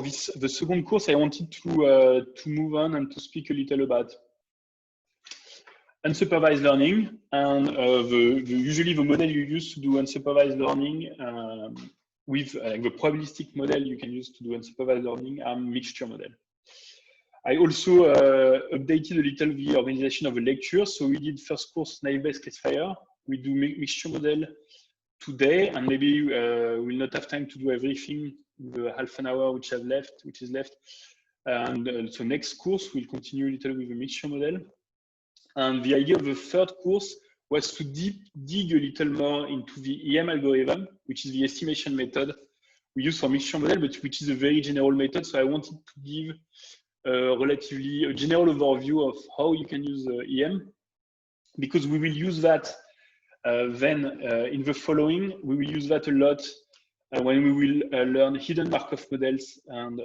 the second course, I wanted to move on and to speak a little about unsupervised learning, and usually the model you use to do unsupervised learning with the probabilistic model you can use to do unsupervised learning and mixture model. I also updated a little the organization of a lecture. So we did first course naive-Bayes classifier. We do mixture model today, and maybe we'll not have time to do everything in the half an hour which is left. And so next course we'll continue a little with the mixture model. And the idea of the third course was to dig a little more into the EM algorithm, which is the estimation method we use for mixture model, but which is a very general method. So I wanted to give relatively a general overview of how you can use EM, because we will use that then in the following. We will use that a lot when we will learn hidden Markov models and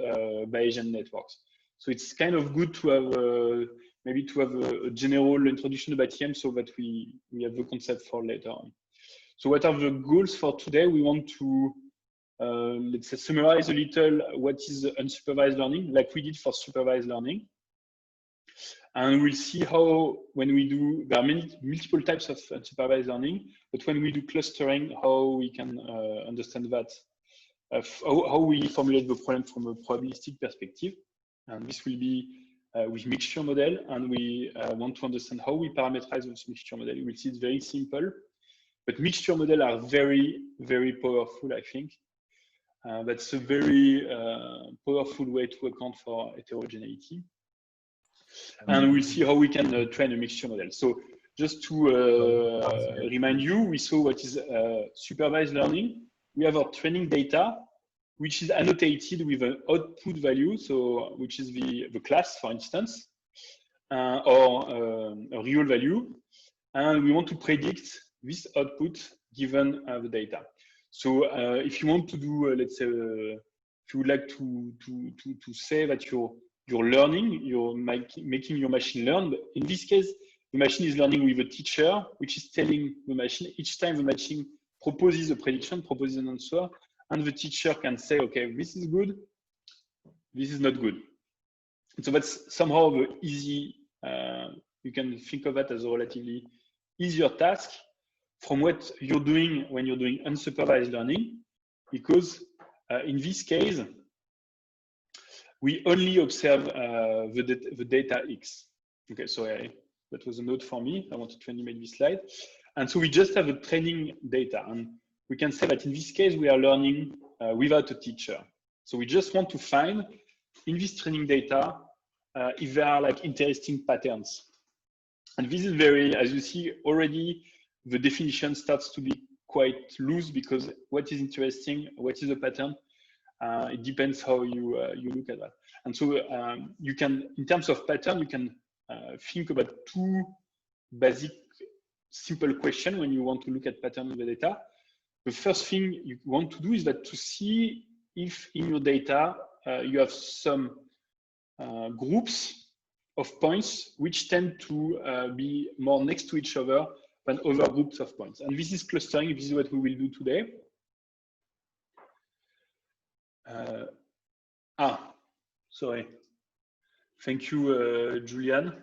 Bayesian networks. So it's kind of good to have maybe to have a general introduction about EM so that we have the concept for later on. So what are the goals for today? We want to let's say summarize a little what is unsupervised learning, like we did for supervised learning. And we'll see how, when we do, there are multiple types of unsupervised learning, but when we do clustering, how we can understand that, how we formulate the problem from a probabilistic perspective. And this will be with mixture model, and we want to understand how we parameterize this mixture model. You will see it's very simple, but mixture models are very, very powerful, I think. That's a very powerful way to account for heterogeneity. And we'll see how we can train a mixture model. So just to remind you, we saw what is supervised learning. We have our training data, which is annotated with an output value, so which is the class, for instance, or a real value. And we want to predict this output given the data. So if you want to do, let's say, if you would like to say that you're learning, you're making your machine learn. But in this case, the machine is learning with a teacher, which is telling the machine each time the machine proposes a prediction, proposes an answer, and the teacher can say, okay, this is good, this is not good. And so that's somehow the easy, you can think of that as a relatively easier task from what you're doing when you're doing unsupervised learning, because in this case, we only observe the data X. Okay, so that was a note for me. I wanted to animate this slide. And so we just have a training data. And we can say that in this case, we are learning without a teacher. So we just want to find in this training data if there are like interesting patterns. And this is very, as you see already, the definition starts to be quite loose, because what is interesting, what is a pattern, it depends how you look at that. And so you can, in terms of pattern, you can think about two basic simple questions when you want to look at pattern in the data. The first thing you want to do is that to see if in your data you have some groups of points which tend to be more next to each other than other groups of points. And this is clustering. This is what we will do today. Sorry. Thank you, Julian.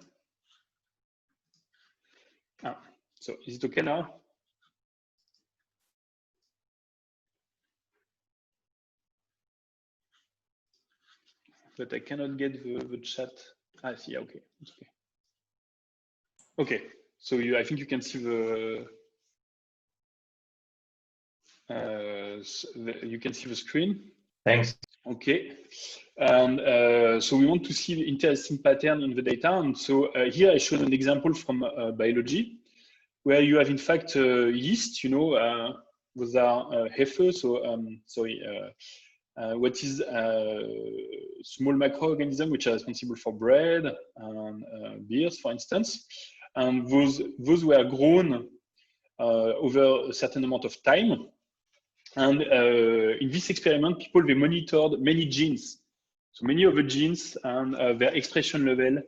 So is it okay now? But I cannot get the chat. I see. Okay, it's okay. Okay, so I think you can see you can see the screen. Thanks. Okay, and so we want to see the interesting pattern in the data. And so here I showed an example from biology, where you have in fact yeast. You know, those are Hefe. So sorry. What is small microorganisms which are responsible for bread and beers, for instance, and those were grown over a certain amount of time. And in this experiment, people, they monitored many genes, so many of the genes and their expression level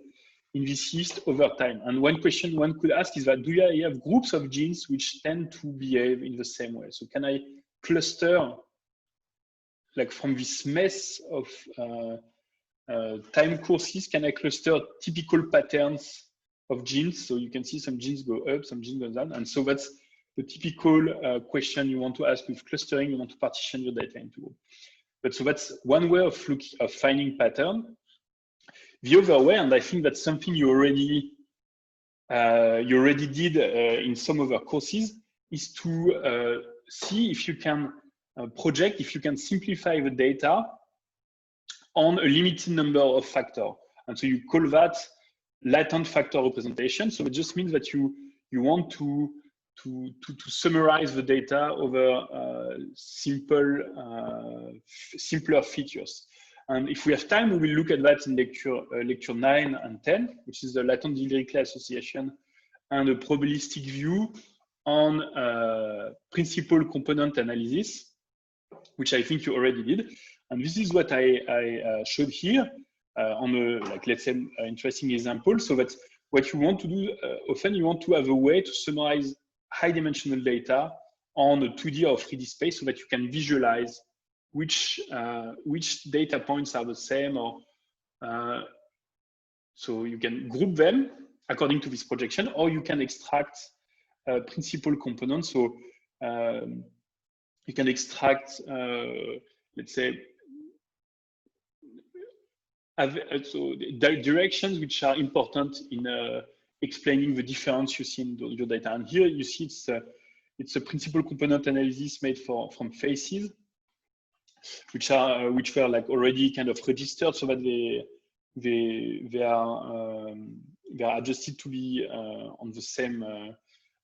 in this yeast over time. And one question one could ask is that, do you have groups of genes which tend to behave in the same way? So can I cluster like from this mess of time courses, can I cluster typical patterns of genes? So you can see some genes go up, some genes go down. And so that's the typical question you want to ask with clustering. You want to partition your data into groups. But so that's one way of finding pattern. The other way, and I think that's something you already did in some other courses, is to see if you can project, if you can simplify the data on a limited number of factors. And so you call that latent factor representation. So it just means that you want to summarize the data over simpler features. And if we have time, we will look at that in lecture 9 and 10, which is the latent dirichlet association and a probabilistic view on principal component analysis, which I think you already did. And this is what I showed here on a, like, let's say, interesting example. So that's what you want to do. Often you want to have a way to summarize high-dimensional data on a 2D or 3D space so that you can visualize which data points are the same, or so you can group them according to this projection, or you can extract principal components. So you can extract, let's say, so directions which are important in explaining the difference you see in your data. And here you see it's a principal component analysis made from faces, which were like already kind of registered so that they are adjusted to be on the same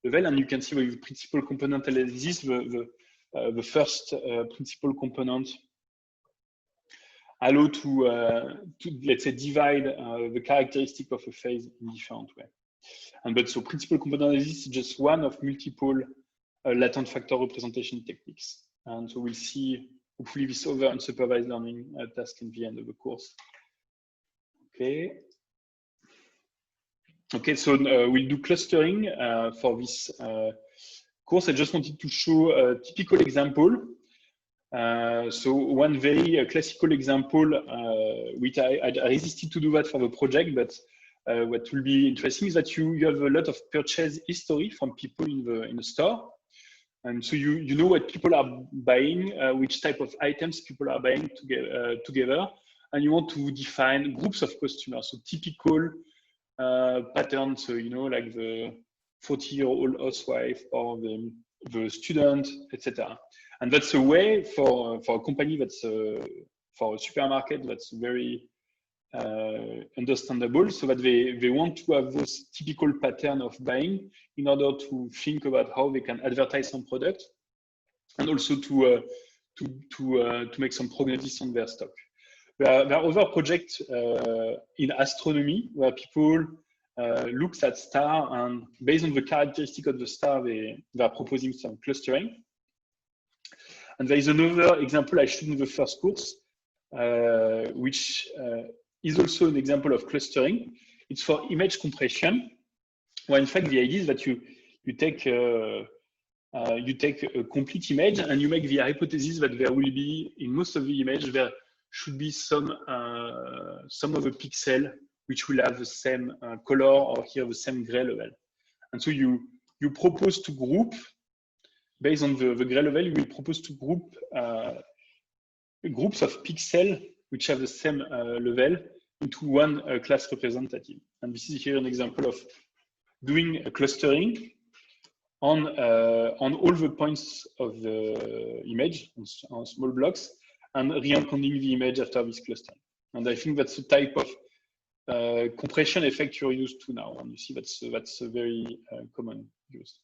level. And you can see with principal component analysis, the first principal component allow to let's say divide the characteristic of a phase in different way. But so principal component analysis is just one of multiple latent factor representation techniques. And so we'll see hopefully this other unsupervised learning task in the end of the course. Okay. Okay, so we'll do clustering for this course. I just wanted to show a typical example. So one very classical example, which I resisted to do that for the project, but what will be interesting is that you have a lot of purchase history from people in the store. And so you know what people are buying, which type of items people are buying together, and you want to define groups of customers. So typical patterns, so you know, like the 40-year-old housewife or the student, etc. And that's a way for a company that's for a supermarket that's very understandable, so that they want to have those typical pattern of buying in order to think about how they can advertise some product, and also to make some prognosis on their stock. There are other projects in astronomy where people look at star, and based on the characteristic of the star, they are proposing some clustering. And there is another example I showed in the first course, which is also an example of clustering. It's for image compression, where in fact the idea is that you take a complete image and you make the hypothesis that there will be, in most of the image, there should be some of the pixel which will have the same color, or here the same gray level. And so you propose to group, based on the gray level, you will propose to group groups of pixels which have the same level into one class representative. And this is here an example of doing a clustering on all the points of the image on small blocks, and re-encoding the image after this clustering. And I think that's the type of compression effect you're used to now, and you see that's a very common use.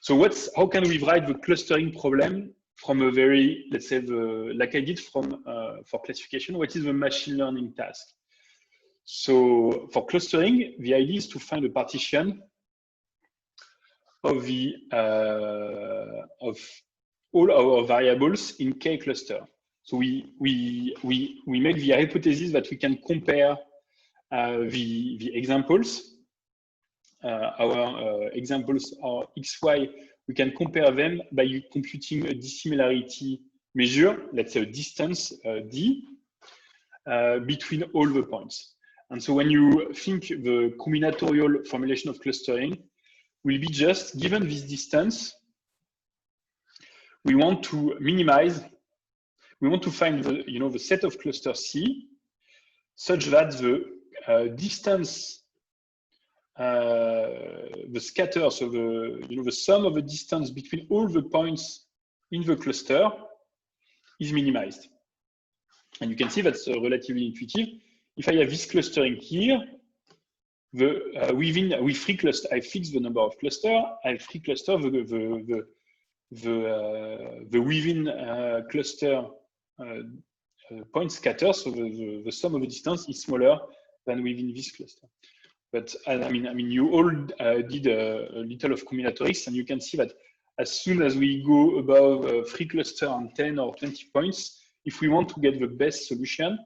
So how can we write the clustering problem from a very, let's say, like I did for classification? What is the machine learning task? So for clustering, the idea is to find a partition of the of all our variables in K cluster. So we make the hypothesis that we can compare the examples. Our examples are XY. We can compare them by computing a dissimilarity measure, let's say, a distance d between all the points. And so when you think the combinatorial formulation of clustering will be just given this distance, we want to minimize, we want to find the set of cluster C such that the distance, the scatter, so the sum of the distance between all the points in the cluster is minimized. And you can see that's relatively intuitive. If I have this clustering here, with free cluster, I fix the number of cluster. I free cluster the within cluster point scatter. So the sum of the distance is smaller than within this cluster. But I mean, you all did a little of combinatorics, and you can see that as soon as we go above free cluster on 10 or 20 points, if we want to get the best solution,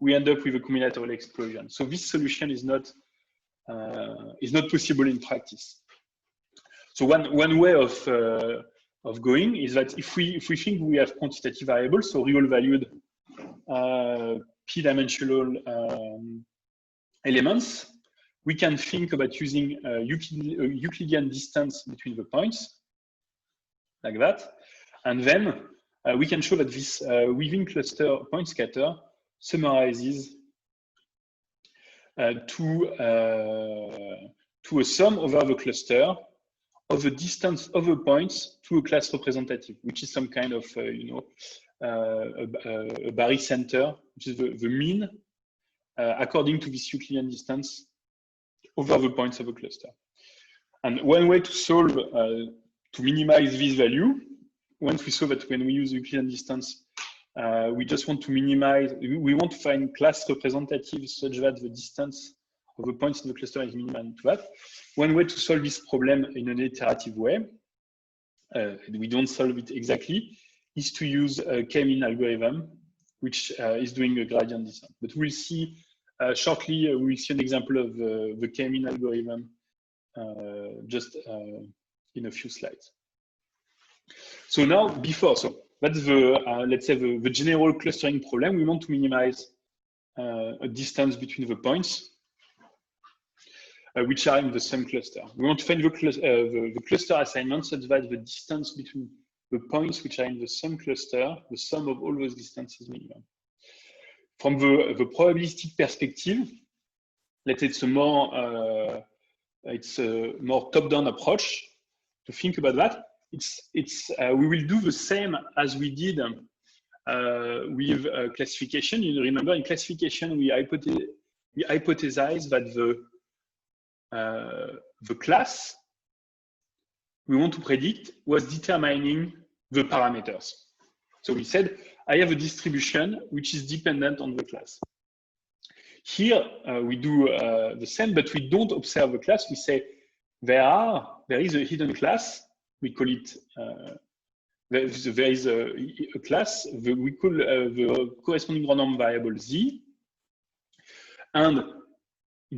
we end up with a combinatorial explosion. So this solution is not possible in practice. So one way of going is that if we think we have quantitative variables, so real valued p-dimensional elements, we can think about using Euclidean distance between the points, like that, and then we can show that this within cluster point scatter summarizes to a sum over the cluster of the distance of the points to a class representative, which is some kind of a barycenter, which is the mean according to this Euclidean distance over the points of a cluster. And one way to solve to minimize this value, once we saw that when we use Euclidean distance, we just want to minimize, we want to find class representatives such that the distance of the points in the cluster is minimal to that. One way to solve this problem in an iterative way, we don't solve it exactly, is to use a K-mean algorithm, which is doing a gradient descent. But we'll see shortly, we'll see an example of the K-mean algorithm just in a few slides. So now, so that's the, let's say, the general clustering problem. We want to minimize a distance between the points, which are in the same cluster. We want to find the cluster assignment such that the distance between the points which are in the same cluster, the sum of all those distances minimum. From the probabilistic perspective, let's say it's a more top-down approach to think about that. We will do the same as we did with classification. You remember in classification we hypothesize that the class we want to predict was determining the parameters. So we said I have a distribution which is dependent on the class. Here we do the same, but we don't observe the class. We say there is a hidden class. We call it there is a class. We call the corresponding random variable z, and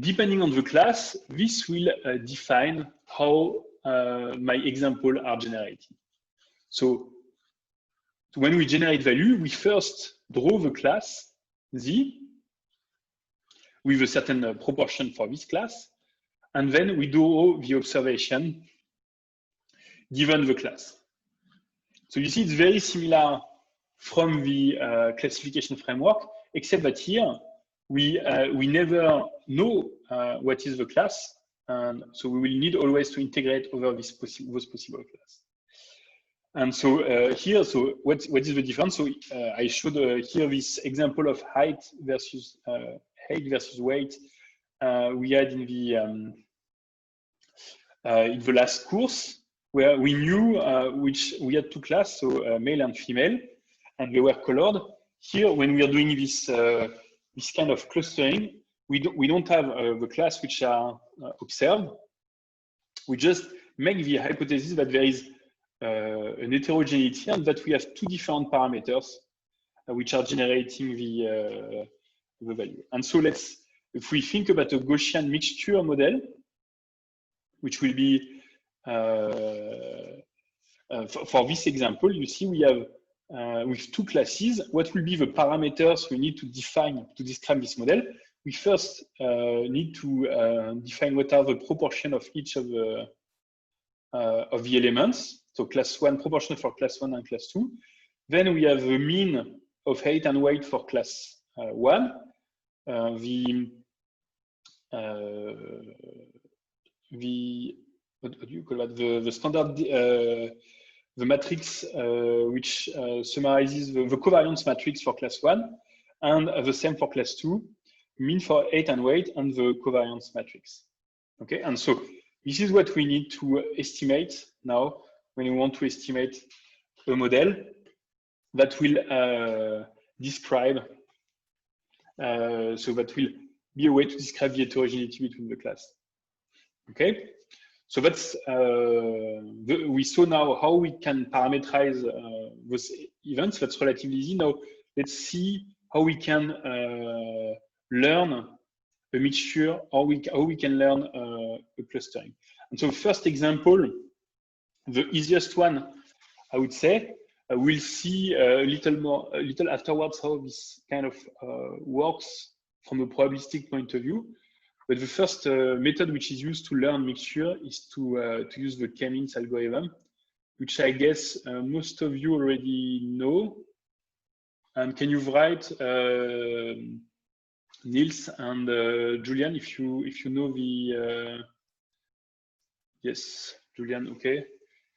depending on the class, this will define how my examples are generated. So when we generate value, we first draw the class z with a certain proportion for this class, and then we draw the observation given the class. So you see it's very similar from the classification framework, except that here we never know what is the class, and so we will need always to integrate over those possible classes. And so here, so what is the difference? So I showed here this example of height versus weight we had in the last course, where we knew which we had two classes, so male and female, and they were colored. Here, when we are doing this this kind of clustering, we don't have the class which are observed. We just make the hypothesis that there is an heterogeneity and that we have two different parameters which are generating the value. And so if we think about a Gaussian mixture model, which will be for this example, you see we have with two classes. What will be the parameters we need to define to describe this model? We first need to define what are the proportion of each of the elements. So class 1, proportion for class 1 and class 2. Then we have the mean of height and weight for class 1. What do you call that? The standard, the matrix which summarizes the covariance matrix for class 1, and the same for class 2, mean for height and weight, and the covariance matrix. Okay, and so this is what we need to estimate now when we want to estimate a model that will describe, so that will be a way to describe the heterogeneity between the class. Okay, so that's, we saw now how we can parameterize those events. That's relatively easy. Now let's see how we can learn a mixture, or how we can learn a clustering. And so first example, the easiest one, I would say, we'll see a little afterwards how this kind of works from a probabilistic point of view. But the first method which is used to learn mixture is to use the K-means algorithm, which I guess most of you already know. And can you write, Niels and Julian, if you know the yes, Julian, okay,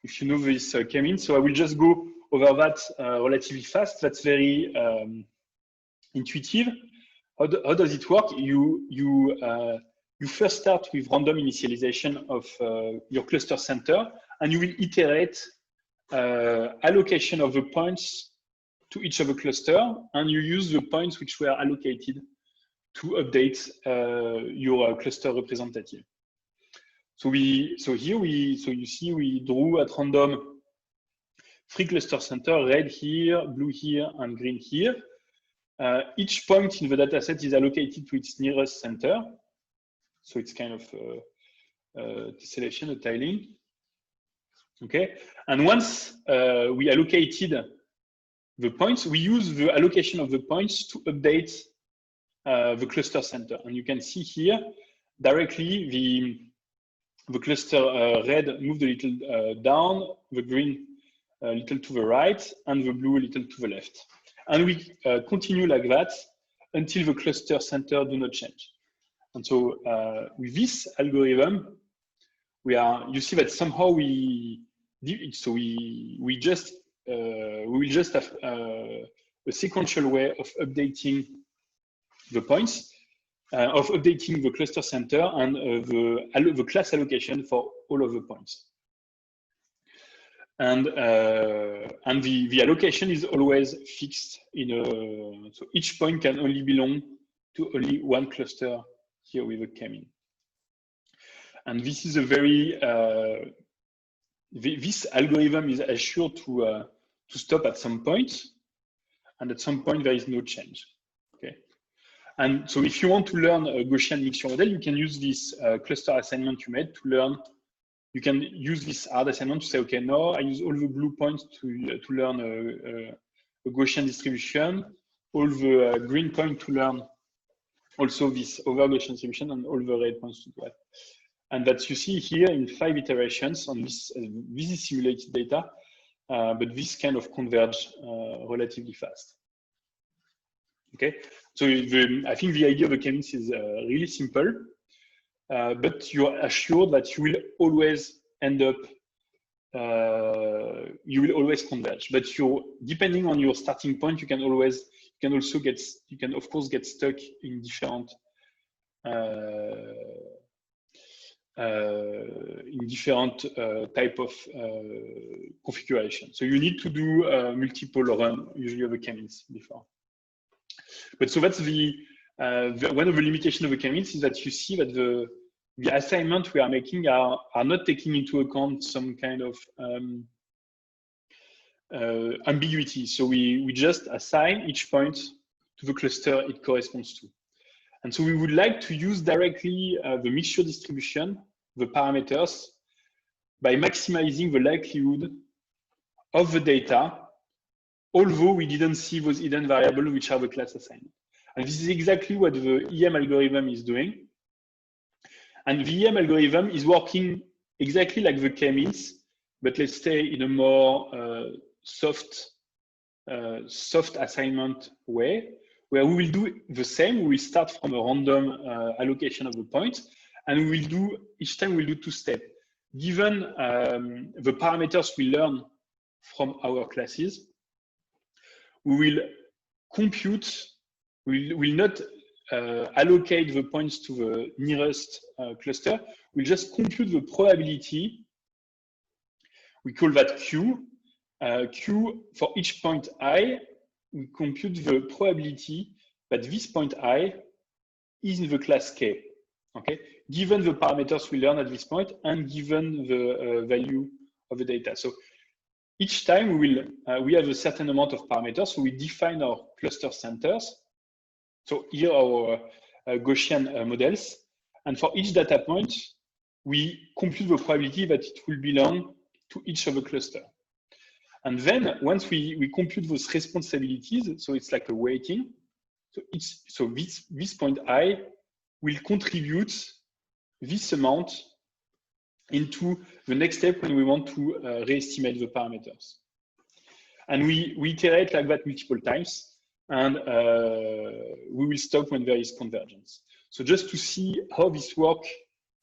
if you know this K-means. So I will just go over that relatively fast. That's very intuitive. How does it work? You first start with random initialization of your cluster center, and you will iterate allocation of the points to each of the cluster, and you use the points which were allocated to update your cluster representative. So you see we drew at random 3 cluster center, red here, blue here, and green here. Each point in the dataset is allocated to its nearest center. So it's kind of tessellation, a tiling. Okay, and once we allocated the points, we use the allocation of the points to update the cluster center. And you can see here directly the cluster red moved a little down, the green a little to the right, and the blue a little to the left. And we continue like that until the cluster center do not change. And so with this algorithm, you see that somehow we will just have a sequential way of updating the points, of updating the cluster center and the class allocation for all of the points. And the allocation is always fixed so each point can only belong to only one cluster here with a K-mean. And this is a very this algorithm is assured to stop at some point, and at some point there is no change. Okay, and so if you want to learn a Gaussian mixture model, you can use this cluster assignment you made to learn. You can use this hard assignment to say, okay, now I use all the blue points to learn a Gaussian distribution, all the green points to learn also this over Gaussian distribution, and all the red points to do that. And that you see here in 5 iterations on this. This is simulated data, but this kind of converge relatively fast. Okay, so I think the idea of the K-means is really simple. But you are assured that you will always end up, you will always converge. But depending on your starting point, you can of course get stuck in different type of configuration. So you need to do multiple run usually of the K-means before. But so that's one of the limitations of the K-means is that you see that the assignment we are making are not taking into account some kind of ambiguity. So we just assign each point to the cluster it corresponds to. And so we would like to use directly the mixture distribution, the parameters, by maximizing the likelihood of the data although we didn't see those hidden variables which are the class assignment. And this is exactly what the EM algorithm is doing. And the EM algorithm is working exactly like the k-means, but let's say in a more soft assignment way, where we will do the same. We will start from a random allocation of the points, and we will do, each time we'll do 2 steps. Given the parameters we learn from our classes, we will compute, we will not allocate the points to the nearest cluster. We'll just compute the probability. We call that Q. Q, for each point I, we compute the probability that this point I is in the class K, okay? Given the parameters we learn at this point and given the value of the data. So each time we have a certain amount of parameters, so we define our cluster centers. So here our Gaussian models. And for each data point, we compute the probability that it will belong to each of the cluster. And then once we compute those responsibilities, so it's like a weighting. So this point I will contribute this amount into the next step when we want to re-estimate the parameters. And we iterate like that multiple times, and we will stop when there is convergence. So just to see how this works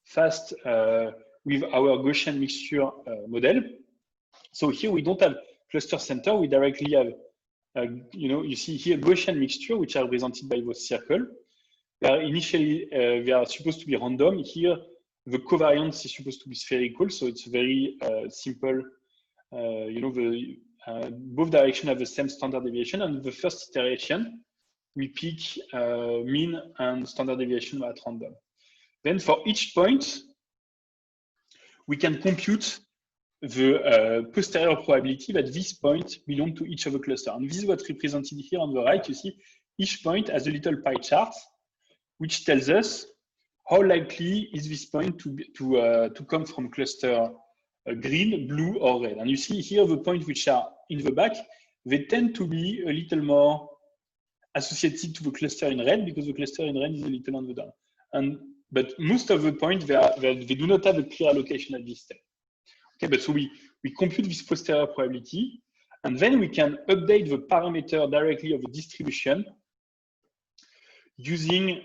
fast with our Gaussian mixture model. So here we don't have cluster center, we directly have, you see here Gaussian mixture, which are represented by those circles. Initially, they are supposed to be random. Here, the covariance is supposed to be spherical, so it's very simple. Both directions have the same standard deviation, and the first iteration, we pick mean and standard deviation at random. Then for each point, we can compute the posterior probability that this point belongs to each of the cluster. And this is what's represented here on the right. You see, each point has a little pie chart, which tells us how likely is this point to come from cluster green, blue, or red. And you see here the points which are in the back, they tend to be a little more associated to the cluster in red because the cluster in red is a little on the down. But most of the points, they do not have a clear allocation at this step. Okay, but so we compute this posterior probability, and then we can update the parameter directly of the distribution using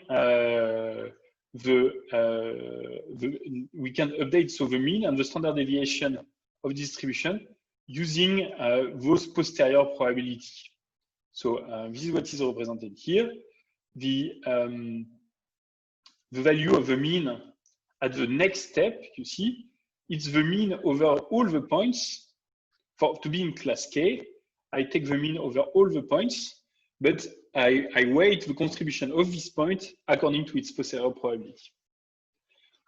we can update so the mean and the standard deviation of distribution using those posterior probability. So this is what is represented here. The value of the mean at the next step, you see, it's the mean over all the points. To be in class K, I take the mean over all the points, but I weight the contribution of this point according to its posterior probability.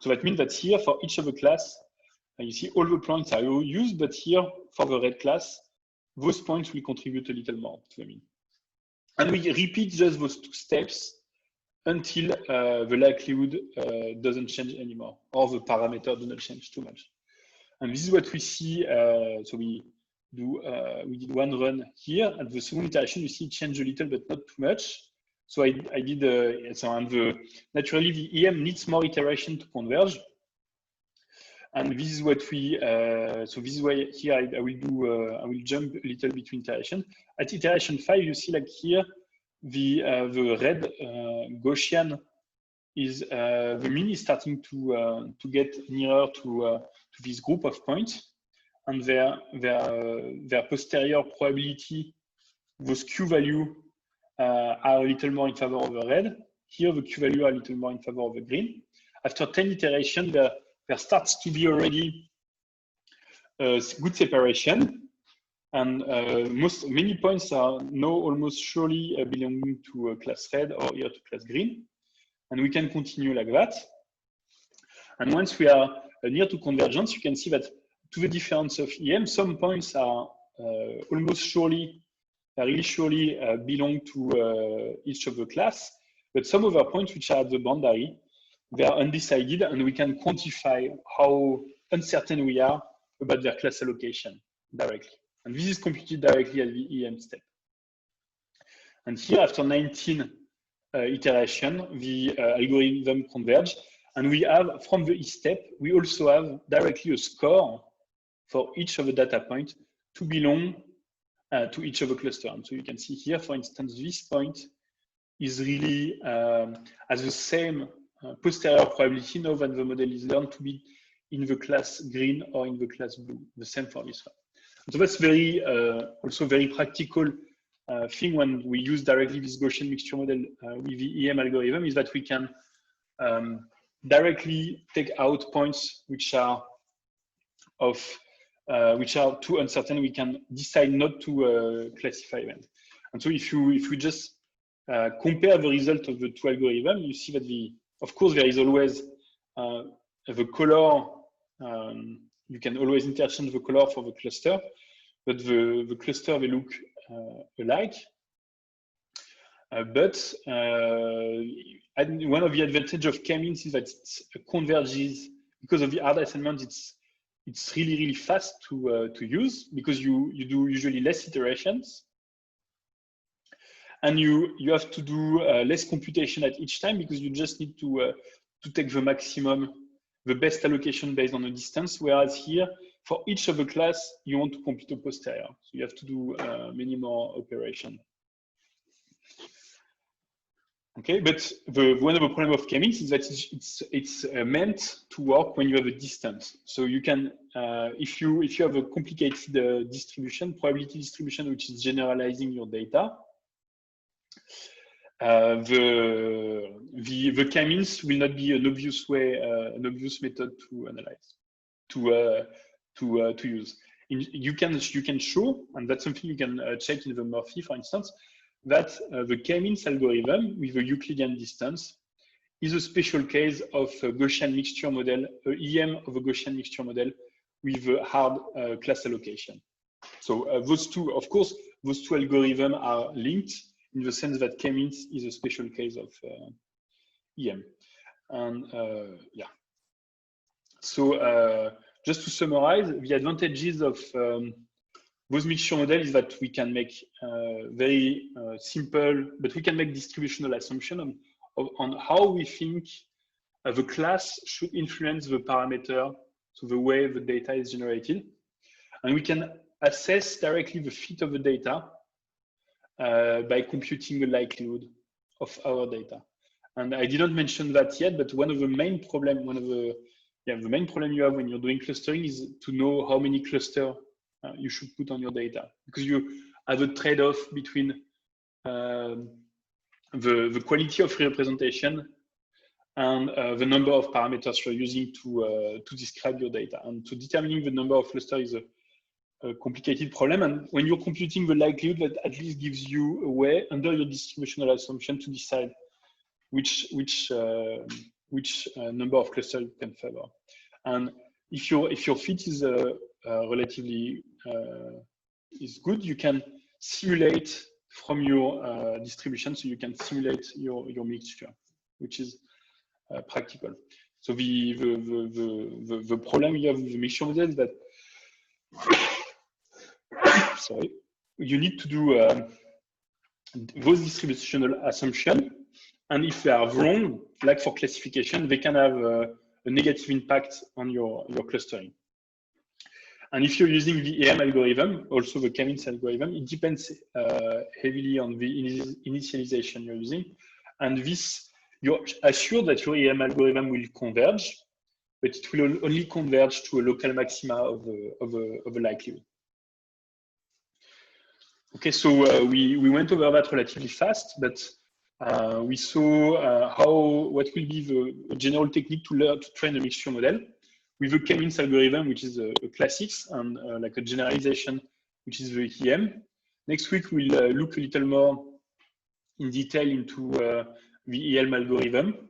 So that means that here, for each of the class, you see all the points are used, but here, for the red class, those points will contribute a little more to the mean. And we repeat just those 2 steps until the likelihood doesn't change anymore, or the parameter do not change too much. And this is what we see. So we did one run here. At the second iteration, you see it change a little, but not too much. So I did, naturally the EM needs more iteration to converge. And this is what we, so this is why here I will jump a little between iteration. At iteration 5, you see like here, the red Gaussian is, the mean is starting to get nearer to this group of points. And their posterior probability, those Q value are a little more in favor of the red. Here, the Q value are a little more in favor of the green. After 10 iterations, there starts to be already good separation. And many points are now almost surely belonging to class red or here to class green. And we can continue like that. And once we are near to convergence, you can see that to the difference of EM, some points are almost surely, really surely belong to each of the class, but some other points which are at the boundary, they are undecided, and we can quantify how uncertain we are about their class allocation directly. And this is computed directly at the EM step. And here, after 19 iteration, the algorithm converge. And we have, from the E step, we also have directly a score for each of the data points to belong to each of the cluster. And so you can see here, for instance, this point is really has the same posterior probability now that the model is learned to be in the class green or in the class blue. The same for this one. So that's very also very practical thing when we use directly this Gaussian mixture model with the EM algorithm, is that we can directly take out points which are too uncertain. We can decide not to classify them. And so if we just compare the result of the two algorithms, you see that of course there is always the color. You can always interchange the color for the cluster, but the cluster, they look alike. But one of the advantages of K-means is that it converges because of the hard assignment. It's really fast to use because you do usually less iterations, and you have to do less computation at each time because you just need to take the maximum, the best allocation based on the distance. Whereas here, for each of the class, you want to compute a posterior, so you have to do many more operations. Okay, but one of the problems of K-means is that it's meant to work when you have a distance. So you can, if you have a complicated distribution, probability distribution, which is generalizing your data, the K-means will not be an obvious way, an obvious method to analyze, to use. You can show, and that's something you can check in the Murphy, for instance, that the K-means algorithm with a Euclidean distance is a special case of a Gaussian mixture model, EM of a Gaussian mixture model with a hard class allocation. So those two, of course, those two algorithms are linked in the sense that K-means is a special case of EM. And yeah. So just to summarize, the advantages of those mixture models is that we can make very simple, but we can make distributional assumption on how we think the class should influence the parameter, so the way the data is generated. And we can assess directly the fit of the data by computing the likelihood of our data. And I didn't mention that yet, but one of the main problem, the main problem you have when you're doing clustering is to know how many clusters you should put on your data, because you have a trade-off between the quality of representation and the number of parameters you're using to describe your data. And to determining the number of clusters is a complicated problem. And when you're computing the likelihood, that at least gives you a way under your distributional assumption to decide which number of clusters you can favor. And if your fit is relatively is good, you can simulate from your distribution, so you can simulate your mixture, which is practical. So the problem you have with the mixture model is that sorry, you need to do those distributional assumptions, and if they are wrong, like for classification, they can have a negative impact on your clustering. And if you're using the EM algorithm, also the K-means algorithm, it depends heavily on the initialization you're using. And this, you're assured that your EM algorithm will converge, but it will only converge to a local maxima of a likelihood. Okay, so we went over that relatively fast, but we saw what will be the general technique to train a mixture model with a K-means algorithm, which is a classics, and like a generalization, which is the EM. Next week, we'll look a little more in detail into the EM algorithm.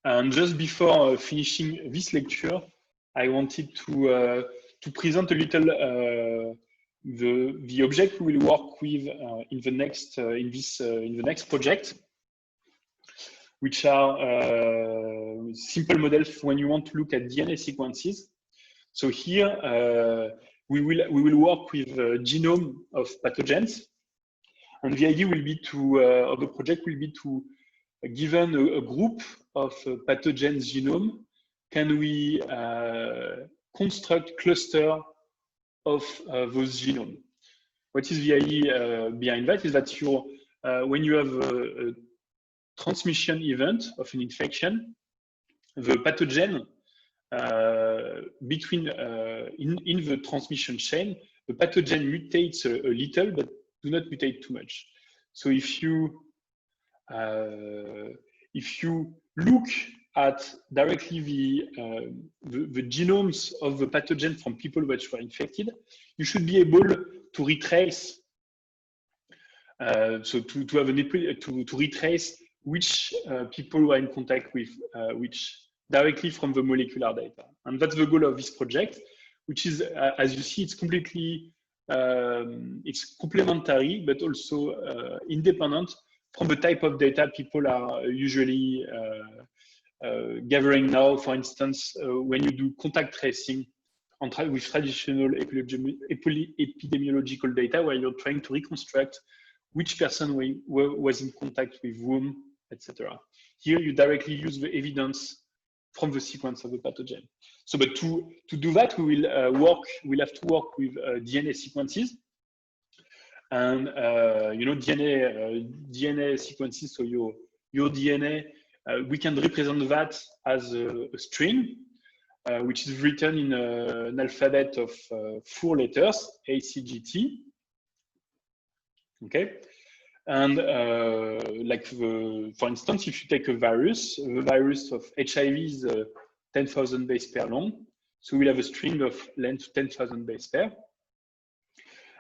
And just before finishing this lecture, I wanted to present a little the object we will work with in the next project, which are simple models when you want to look at DNA sequences. So here we will work with genome of pathogens, and the idea will be to of the project will be to, given a group of pathogens genome, can we construct cluster of those genome. What is the idea behind that is that you, when you have a transmission event of an infection, the pathogen between in the transmission chain, the pathogen mutates a little, but do not mutate too much. So if you look at directly the genomes of the pathogen from people that were infected, you should be able to retrace. So to have to retrace which people were in contact with which directly from the molecular data, and that's the goal of this project, which is, as you see, it's completely it's complementary, but also independent from the type of data people are usually gathering now. For instance, when you do contact tracing with traditional epidemiological data, where you're trying to reconstruct which person was in contact with whom, etc. Here, you directly use the evidence from the sequence of the pathogen. So, but to do that, we'll have to work with DNA sequences, and you know, DNA sequences. So your DNA, we can represent that as a string, which is written in an alphabet of 4 letters, A, C, G, T. Okay, and like for instance, if you take a virus, the virus of HIV is 10,000 base pair long, so we'll have a string of length 10,000 base pair.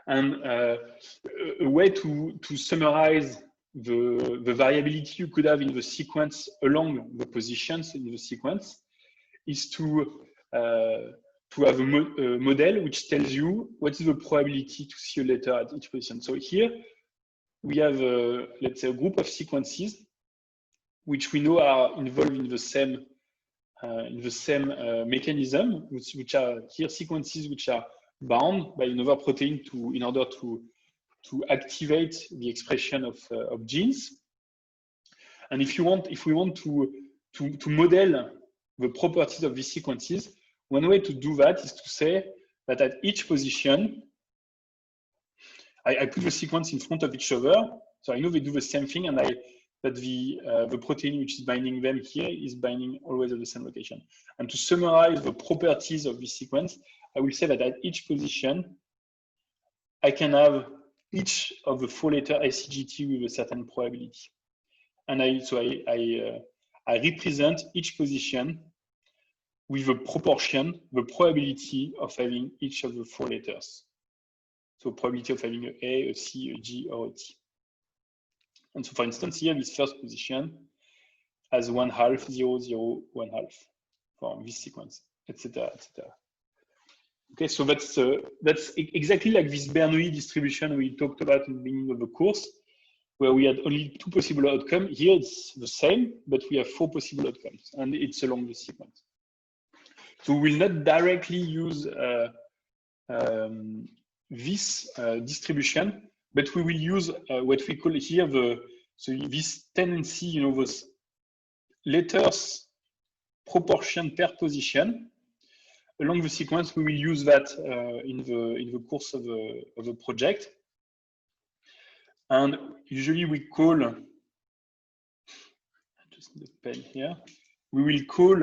And a way to summarize the variability you could have in the sequence along the positions in the sequence is to have a model which tells you what is the probability to see a letter at each position. So here we have, let's say, a group of sequences which we know are involved in the same mechanism, which are here sequences which are bound by another protein in order to activate the expression of genes. And if we want to model the properties of these sequences, one way to do that is to say that at each position, I put the sequence in front of each other, so I know they do the same thing, and that the protein which is binding them here is binding always at the same location. And to summarize the properties of this sequence, I will say that at each position, I can have each of the 4-letter ICGT with a certain probability. And I represent each position with a proportion, the probability of having each of the 4 letters. So probability of having a A, a C, a G, or a T. And so, for instance, here, this first position has 1/2, 0, 0, 1/2 for this sequence, etc., etc. Okay, so that's exactly like this Bernoulli distribution we talked about in the beginning of the course, where we had only 2 possible outcomes. Here it's the same, but we have 4 possible outcomes, and it's along the sequence. So we will not directly use this distribution, but we will use what we call here this tendency, you know, those letters proportion per position. Along the sequence, we will use that in the course of the project. And usually we call, just the pen here, we will call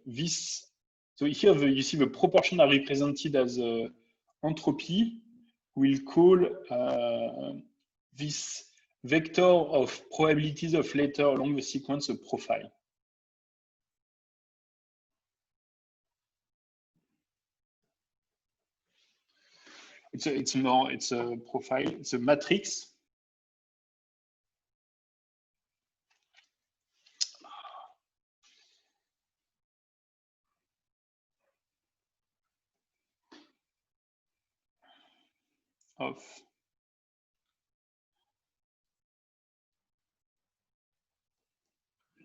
this. So here you see the proportion are represented as entropy. We'll call this vector of probabilities of letter along the sequence a profile. It's a profile, it's a matrix. Of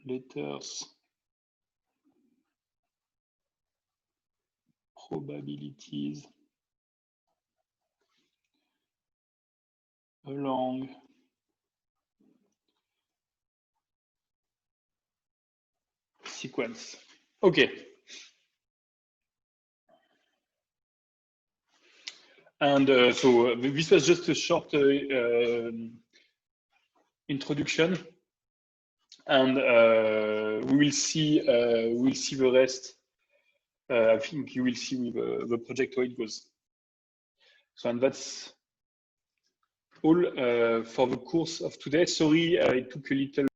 letters probabilities along sequence. Okay. And so this was just a short introduction, and we will see the rest. I think you will see with the project how it goes. So, and that's all for the course of today. Sorry, it took a little